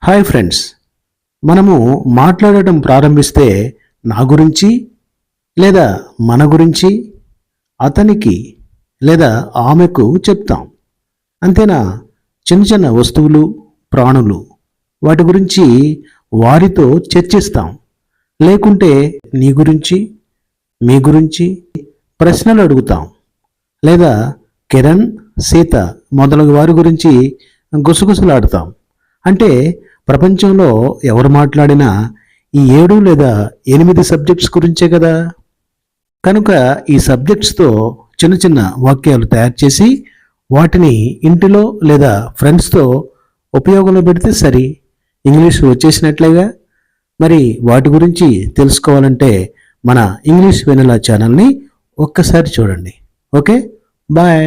Hi friends, మనము మాట్లాడటం ప్రారంభిస్తే నా గురించి లేదా మన గురించి అతనికి లేదా ఆమెకు చెప్తాం. అంతేనా? చిన్న చిన్న వస్తువులు, ప్రాణులు, వాటి గురించి వారితో చర్చిస్తాం. లేకుంటే నీ గురించి, మీ గురించి ప్రశ్నలు అడుగుతాం. లేదా కిరణ్, సీత మొదలగు వారి గురించి గుసగుసలాడుతాం. అంటే ప్రపంచంలో ఎవరు మాట్లాడినా ఈ 7 లేదా 8 సబ్జెక్ట్స్ గురించే కదా. కనుక ఈ సబ్జెక్ట్స్తో చిన్న చిన్న వాక్యాలు తయారు చేసి వాటిని ఇంటిలో లేదా ఫ్రెండ్స్తో ఉపయోగంలో పెడితే సరి, ఇంగ్లీష్ వచ్చేసినట్లేగా. మరి వాటి గురించి తెలుసుకోవాలంటే మన ఇంగ్లీష్ వెనిలా ఛానల్ని ఒక్కసారి చూడండి. Okay, bye.